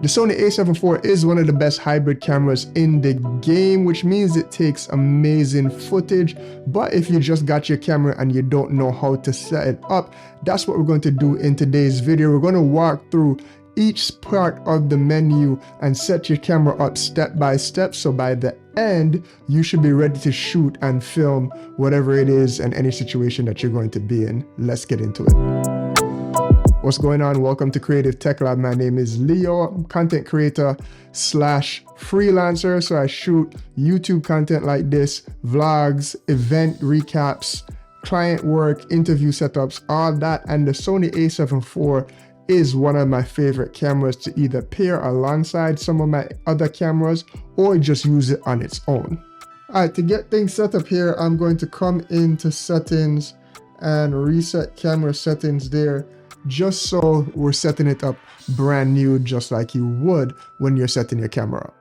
The Sony A7IV is one of the best hybrid cameras in the game, which means it takes amazing footage. But if you just got your camera and you don't know how to set it up, that's what we're going to do in today's video. We're going to walk through each part of the menu and set your camera up step by step, so by the end you should be ready to shoot and film whatever it is and any situation that you're going to be in. Let's get into it. What's going on? Welcome to Creative Tech Lab. My name is Leo. I'm content creator slash freelancer. So I shoot YouTube content like this, vlogs, event recaps, client work, interview setups, all that. And the Sony A7IV is one of my favorite cameras to either pair alongside some of my other cameras or just use it on its own. All right, to get things set up here, I'm going to come into settings and reset camera settings there, just so we're setting it up brand new, just like you would when you're setting your camera up.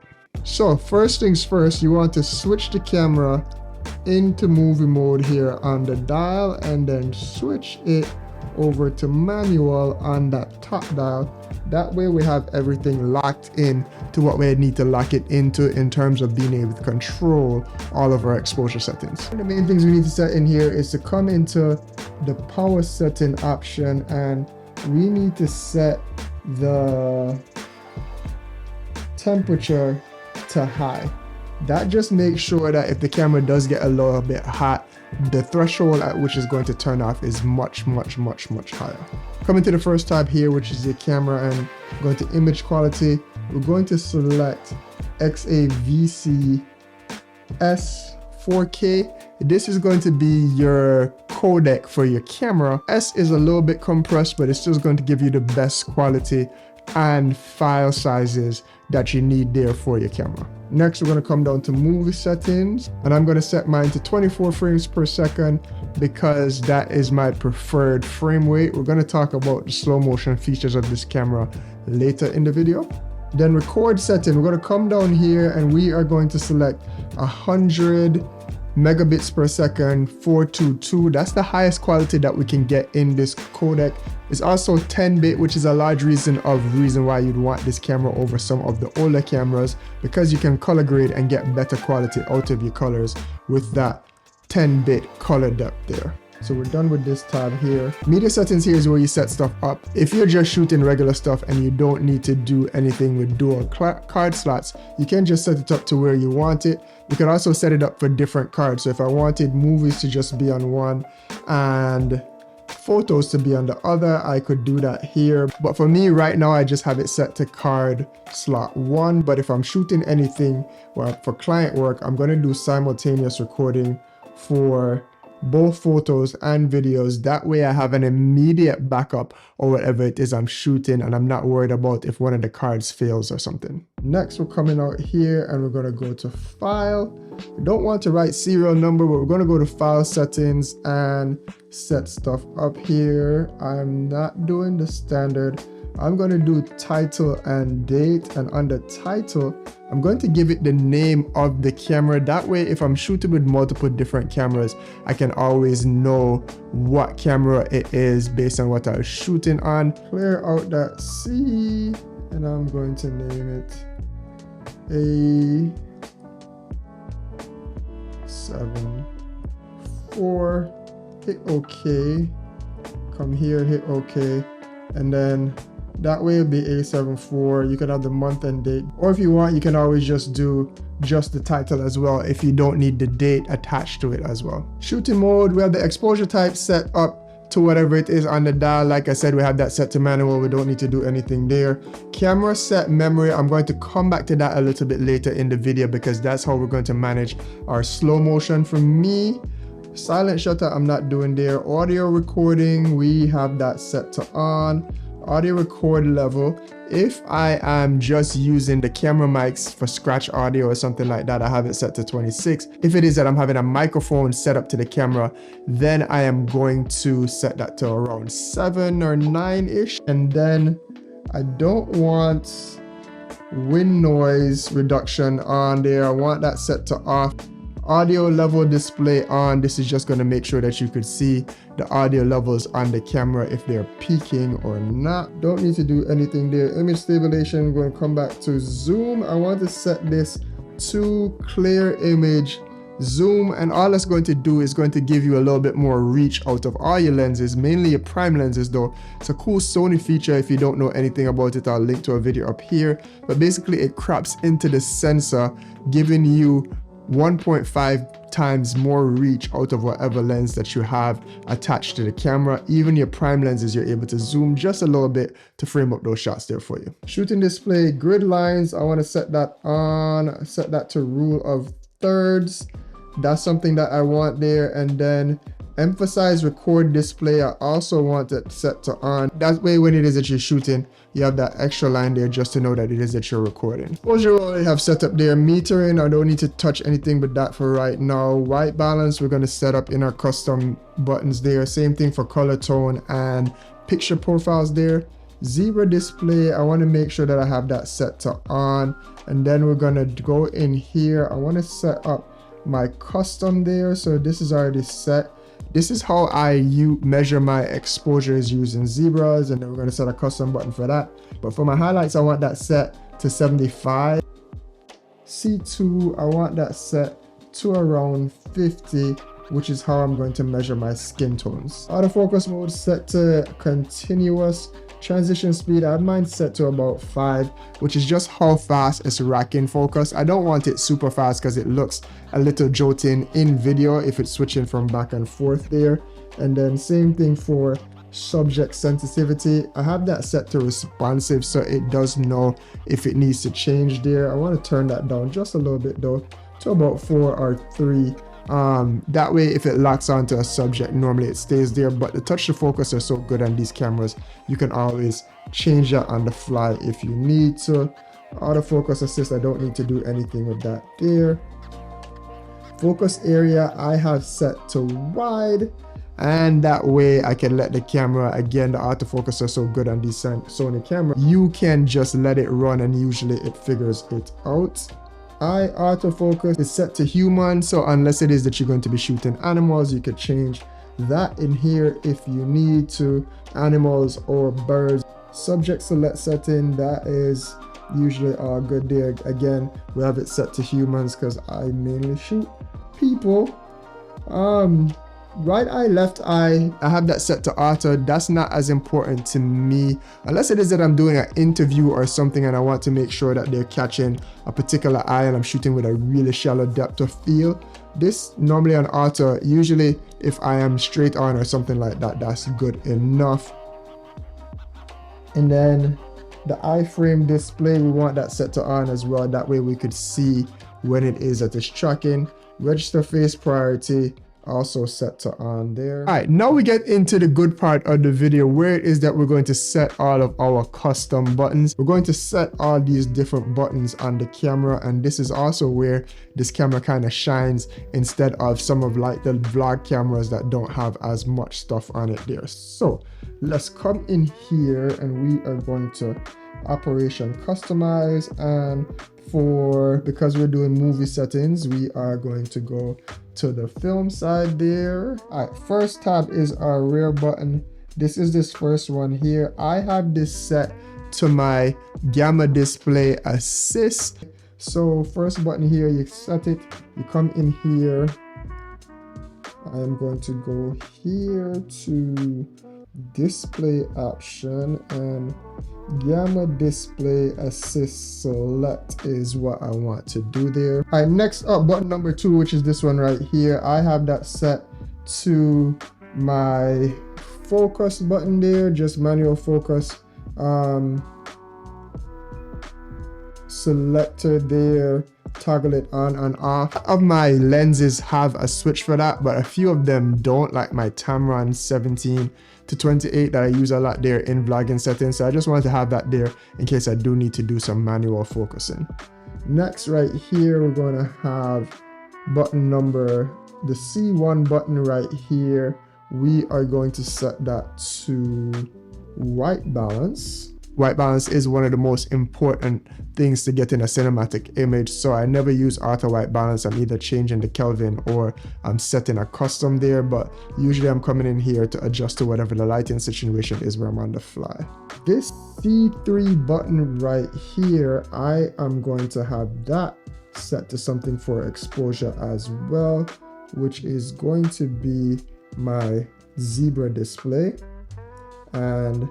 So first things first, you want to switch the camera into movie mode here on the dial and then switch it over to manual on that top dial. That way we have everything locked in to what we need to lock it into in terms of being able to control all of our exposure settings. One of the main things we need to set in here is to come into the power setting option, and we need to set the temperature to high. That just makes sure that if the camera does get a little bit hot, the threshold at which it's going to turn off is much higher. Coming to the first tab here, which is the camera, and going to image quality, we're going to select XAVC S4K. This is going to be your codec for your camera. S is a little bit compressed, but it's still going to give you the best quality and file sizes that you need there for your camera. Next, we're going to come down to movie settings, and I'm going to set mine to 24 frames per second because that is my preferred frame rate. We're going to talk about the slow motion features of this camera later in the video. Then record setting, we're going to come down here and we are going to select 100 megabits per second 422. That's the highest quality that we can get in this codec. It's also 10-bit, which is a large reason why you'd want this camera over some of the older cameras, because you can color grade and get better quality out of your colors with that 10-bit color depth there. So we're done with this tab here. Media settings here is where you set stuff up. If you're just shooting regular stuff and you don't need to do anything with dual card slots, you can just set it up to where you want it. You can also set it up for different cards. So if I wanted movies to just be on one and photos to be on the other, I could do that here. But for me right now, I just have it set to card slot 1. But if I'm shooting anything, well, for client work, I'm going to do simultaneous recording for both photos and videos. That way I have an immediate backup or whatever it is I'm shooting, and I'm not worried about if one of the cards fails or something. Next, we're coming out here and we're going to go to file. We don't want to write serial number, but we're going to go to file settings and set stuff up here. I'm not doing the standard. I'm going to do title and date, and under title I'm going to give it the name of the camera. That way if I'm shooting with multiple different cameras, I can always know what camera it is based on what I was shooting on. Clear out that C, and I'm going to name it A7IV. Hit OK. Come here, hit OK, and then that way it'll be A74. You can have the month and date, or if you want, you can always just do just the title as well if you don't need the date attached to it as well. Shooting mode, we have the exposure type set up to whatever it is on the dial. Like I said, we have that set to manual. We don't need to do anything there. Camera set memory, I'm going to come back to that a little bit later in the video because that's how we're going to manage our slow motion. For me, silent shutter, I'm not doing there. Audio recording, we have that set to on. Audio record level, if I am just using the camera mics for scratch audio or something like that, I have it set to 26. If it is that I'm having a microphone set up to the camera, then I am going to set that to around 7 or 9-ish. And then I don't want wind noise reduction on there. I want that set to off. audio level display on. This is just going to make sure that you could see the audio levels on the camera if they're peaking or not. Don't need to do anything there. Image stabilization, going to come back to zoom. I want to set this to clear image zoom, and all that's going to do is going to give you a little bit more reach out of all your lenses, mainly your prime lenses though. It's a cool Sony feature. If you don't know anything about it, I'll link to a video up here, but basically it crops into the sensor, giving you 1.5 times more reach out of whatever lens that you have attached to the camera. Even your prime lenses, you're able to zoom just a little bit to frame up those shots there for you. Shooting display, grid lines, I want to set that on, set that to rule of thirds. That's something that I want there. And then emphasize record display, I also want it set to on. That way when it is that you're shooting, you have that extra line there just to know that it is that you're recording. Exposure we already have set up there. Metering, I don't need to touch anything but that for right now. White balance, we're going to set up in our custom buttons there. Same thing for color tone and picture profiles there. Zebra display, I want to make sure that I have that set to on. And then we're going to go in here. I want to set up my custom there. So this is already set. This is how I measure my exposures using zebras, and then we're going to set a custom button for that. But for my highlights, I want that set to 75. C2, I want that set to around 50, which is how I'm going to measure my skin tones. Autofocus mode set to continuous. Transition speed, I have mine set to about 5, which is just how fast it's racking focus. I don't want it super fast because it looks a little jolting in video if it's switching from back and forth there. And then same thing for subject sensitivity. I have that set to responsive, so it does know if it needs to change there. I want to turn that down just a little bit though, to about 4 or 3. That way if it locks onto a subject, normally it stays there, but the touch to focus are so good on these cameras, you can always change that on the fly if you need to. Autofocus assist, I don't need to do anything with that there. Focus area, I have set to wide, and that way I can let the camera, again, the autofocus are so good on these Sony cameras, you can just let it run and usually it figures it out. Eye autofocus is set to human, so unless it is that you're going to be shooting animals, you could change that in here if you need to. Animals or birds. Subject select setting, that is usually all good there. Again, we have it set to humans because I mainly shoot people. Right eye, left eye, I have that set to auto. That's not as important to me unless it is that I'm doing an interview or something and I want to make sure that they're catching a particular eye and I'm shooting with a really shallow depth of field. This normally on auto, usually if I am straight on or something like that, that's good enough. And then the iframe display, we want that set to on as well. That way we could see when it is that it's tracking. Register face priority, also set to on there. All right, now we get into the good part of the video, where it is that we're going to set all of our custom buttons. We're going to set all these different buttons on the camera, and this is also where this camera kind of shines instead of some of like the vlog cameras that don't have as much stuff on it there. So let's come in here and we are going to operation customize, and because we're doing movie settings, we are going to go to the film side there. All right, first tab is our rear button. This is this first one here. I have this set to my gamma display assist. So first button here, you set it, you come in here. I'm going to go here to display option, and gamma display assist select is what I want to do there. All right, next up, button number 2, which is this one right here. I have that set to my focus button there, just manual focus. Selector there, toggle it on and off. Of my lenses have a switch for that, but a few of them don't, like my Tamron 17 to 28 that I use a lot there in vlogging settings. So I just wanted to have that there in case I do need to do some manual focusing. Next right here, we're going to have button number, the C1 button right here. We are going to set that to white balance. white balance is one of the most important things to get in a cinematic image. So I never use auto white balance. I'm either changing the Kelvin or I'm setting a custom there, but usually I'm coming in here to adjust to whatever the lighting situation is where I'm on the fly. This C3 button right here, I am going to have that set to something for exposure as well, which is going to be my zebra display, and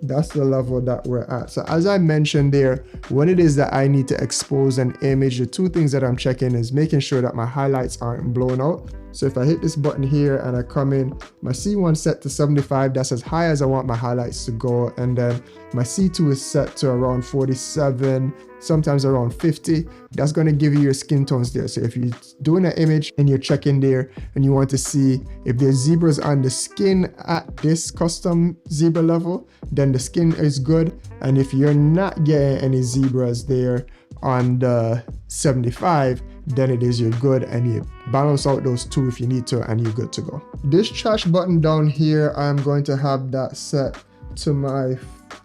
that's the level that we're at. So as I mentioned there, when it is that I need to expose an image, the two things that I'm checking is making sure that my highlights aren't blown out. So if I hit this button here and I come in, my C1 set to 75, that's as high as I want my highlights to go. And then my C2 is set to around 47, sometimes around 50. That's going to give you your skin tones there. So if you're doing an image and you're checking there and you want to see if there's zebras on the skin at this custom zebra level, then the skin is good. And if you're not getting any zebras there on the 75, then it is you're good, and you balance out those two if you need to, and you're good to go. This trash button down here, I'm going to have that set to my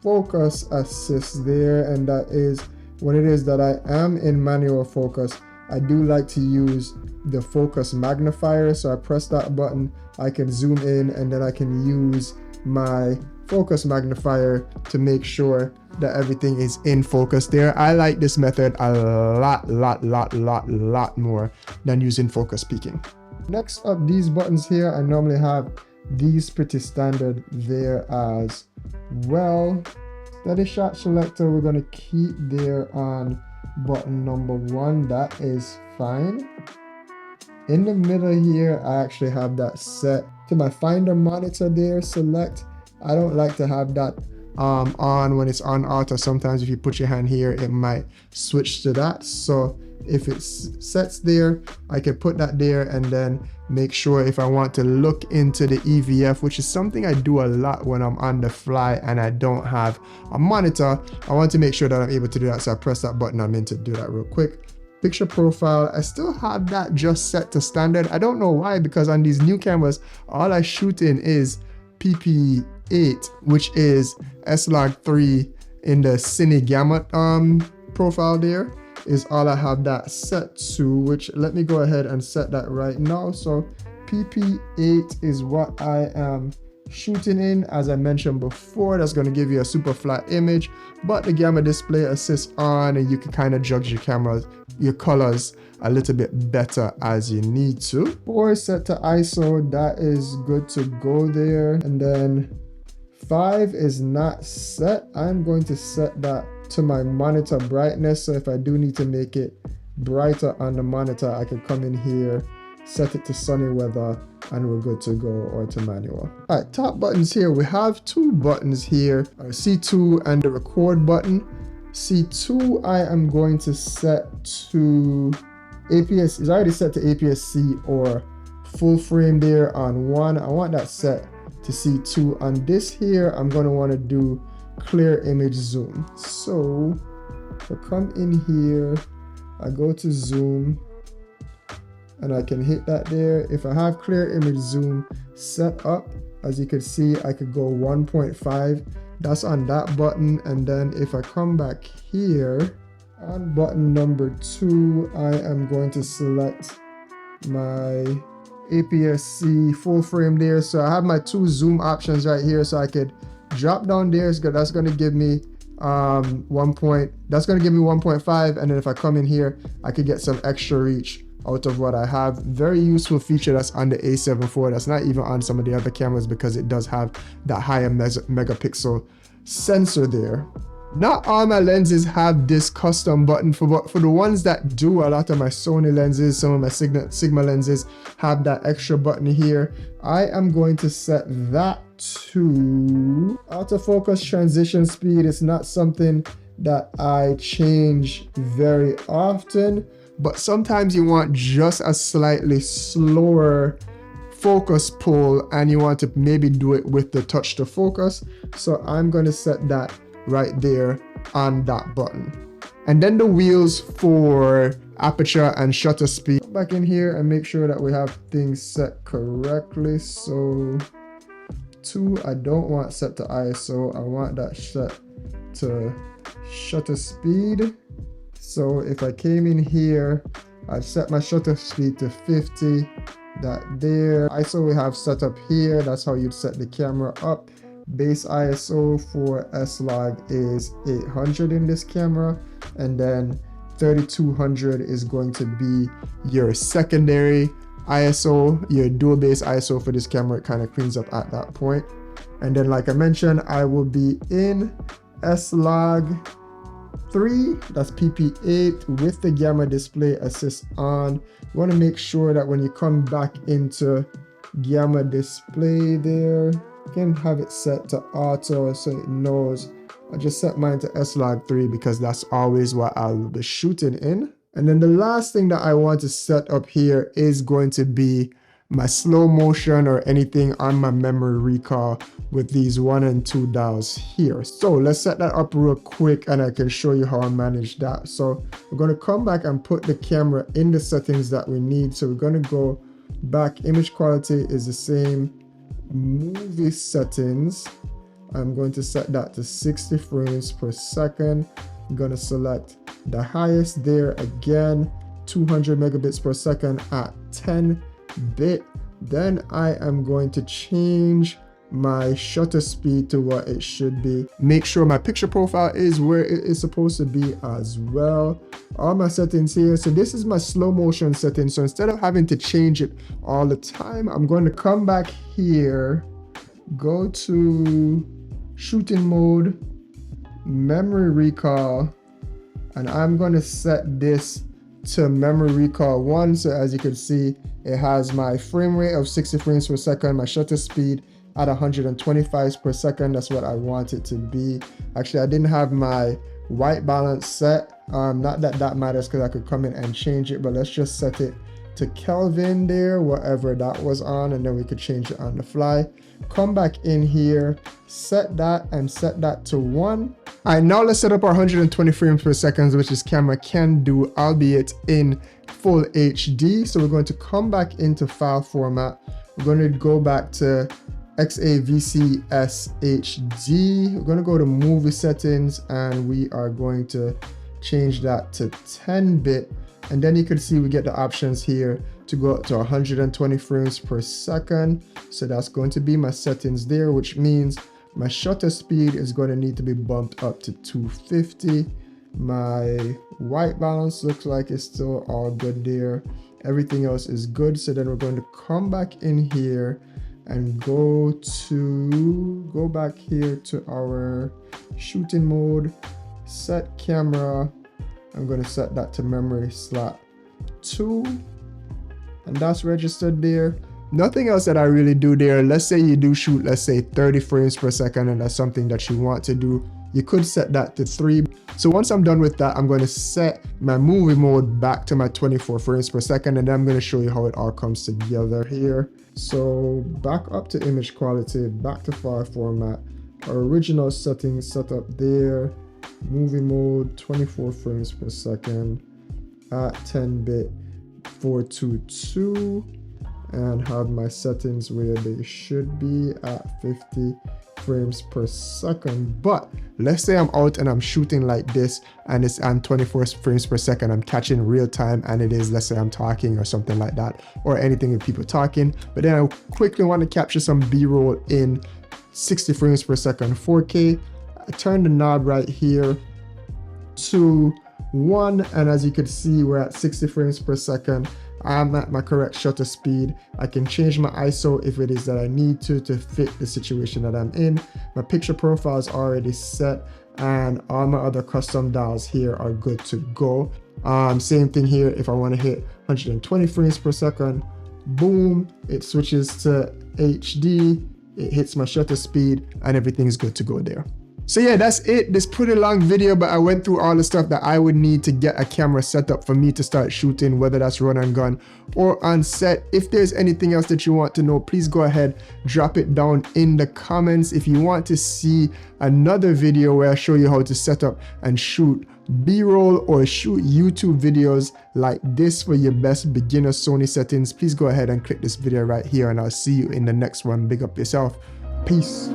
focus assist there, and that is when it is that I am in manual focus. I do like to use the focus magnifier, so I press that button, I can zoom in, and then I can use my focus magnifier to make sure that everything is in focus there. I like this method a lot more than using focus peaking. Next up, these buttons here, I normally have these pretty standard there as well. Steady shot selector, we're going to keep there on button number 1. That is fine. In the middle here, I actually have that set to my finder monitor there, select. I don't like to have that on when it's on auto. Sometimes if you put your hand here, it might switch to that. So if it sets there, I can put that there and then make sure if I want to look into the EVF, which is something I do a lot when I'm on the fly and I don't have a monitor, I want to make sure that I'm able to do that. So I press that button. I'm in to do that real quick. Picture profile, I still have that just set to standard. I don't know why, because on these new cameras, all I shoot in is PP8, which is S-Log3 in the Cine Gamut profile there, is all I have that set to, which let me go ahead and set that right now. So PP8 is what I am shooting in. As I mentioned before, that's going to give you a super flat image, but the gamma display assists on, and you can kind of judge your colors a little bit better as you need to. 4 is set to ISO, that is good to go there. And then 5 is not set. I'm going to set that to my monitor brightness, so if I do need to make it brighter on the monitor, I can come in here, set it to sunny weather, and we're good to go, or to manual. All right, top buttons here, we have 2 buttons here, C2 and the record button. C2 I am going to set to APS, it's already set to APS-C or full frame there on 1. I want that set to C2. On this here, I'm going to want to do clear image zoom. So if I come in here, I go to zoom, and I can hit that there. If I have clear image zoom set up, as you can see, I could go 1.5. That's on that button. And then if I come back here on button number 2, I am going to select my APS-C full frame there. So I have my 2 zoom options right here. So I could drop down there. That's going to give me that's going to give me 1.5. And then if I come in here, I could get some extra reach out of what I have. Very useful feature that's on the A7IV. That's not even on some of the other cameras, because it does have that higher megapixel sensor there. Not all my lenses have this custom button. For the ones that do, a lot of my Sony lenses, some of my Sigma lenses have that extra button here. I am going to set that to autofocus transition speed. It's not something that I change very often, but sometimes you want just a slightly slower focus pull and you want to maybe do it with the touch to focus. So I'm going to set that right there on that button. And then the wheels for aperture and shutter speed. Go back in here and make sure that we have things set correctly. So 2 I don't want set to ISO, I want that set to shutter speed. So if I came in here, I'd set my shutter speed to 50, that there. ISO we have set up here, that's how you'd set the camera up. Base ISO for S-Log is 800 in this camera, and then 3200 is going to be your secondary ISO, your dual base ISO for this camera. It kind of cleans up at that point. And then like I mentioned, I will be in S-Log 3, that's PP8 with the gamma display assist on. You want to make sure that when you come back into gamma display there, you can have it set to auto so it knows. I just set mine to S-Log 3 because that's always what I'll be shooting in. And then the last thing that I want to set up here is going to be my slow motion or anything on my memory recall with these 1 and 2 dials here. So let's set that up real quick and I can show you how I manage that. So we're going to come back and put the camera in the settings that we need. So we're going to go back. Image quality is the same. Movie settings, I'm going to set that to 60 frames per second. I'm going to select the highest there again, 200 megabits per second at 10-bit. Then I am going to change my shutter speed to what it should be. Make sure my picture profile is where it is supposed to be as well. All my settings here. So this is my slow motion setting. So instead of having to change it all the time, I'm going to come back here, go to shooting mode, memory recall, and I'm going to set this to memory recall 1. So as you can see, it has my frame rate of 60 frames per second, my shutter speed at 125 per second. That's what I want it to be. Actually, I didn't have my white balance set. Not that that matters because I could come in and change it, but let's just set it to Kelvin there, whatever that was on, and then we could change it on the fly. Come back in here, set that and set that to 1. All right, now let's set up our 120 frames per second, which this camera can do, albeit in full HD. So we're going to come back into file format. We're going to go back to XAVC SHD. We're going to go to movie settings and we are going to change that to 10-bit. And then you can see we get the options here to go up to 120 frames per second. So that's going to be my settings there, which means my shutter speed is going to need to be bumped up to 250. My white balance looks like it's still all good there. Everything else is good. So then we're going to come back in here and go back here to our shooting mode, set camera. I'm going to set that to memory slot 2, and that's registered there. Nothing else that I really do there. Let's say you do shoot, let's say 30 frames per second, and that's something that you want to do. You could set that to 3. So once I'm done with that, I'm going to set my movie mode back to my 24 frames per second, and then I'm going to show you how it all comes together here. So back up to image quality, back to file format, our original settings set up there. Movie mode 24 frames per second at 10-bit 422, and have my settings where they should be at 50 frames per second. But let's say I'm out and I'm shooting like this and I'm 24 frames per second, I'm catching real time, and it is, let's say I'm talking or something like that, or anything with people talking, but then I quickly want to capture some B-roll in 60 frames per second 4K. I turn the knob right here to 1, and as you can see, we're at 60 frames per second. I'm at my correct shutter speed. I can change my ISO if it is that I need to fit the situation that I'm in. My picture profile is already set, and all my other custom dials here are good to go. Same thing here. If I want to hit 120 frames per second, boom, it switches to HD. It hits my shutter speed, and everything's good to go there. So yeah, that's it. This pretty long video, but I went through all the stuff that I would need to get a camera set up for me to start shooting, whether that's run and gun or on set. If there's anything else that you want to know, please go ahead, drop it down in the comments. If you want to see another video where I show you how to set up and shoot B-roll or shoot YouTube videos like this for your best beginner Sony settings, please go ahead and click this video right here, and I'll see you in the next one. Big up yourself. Peace.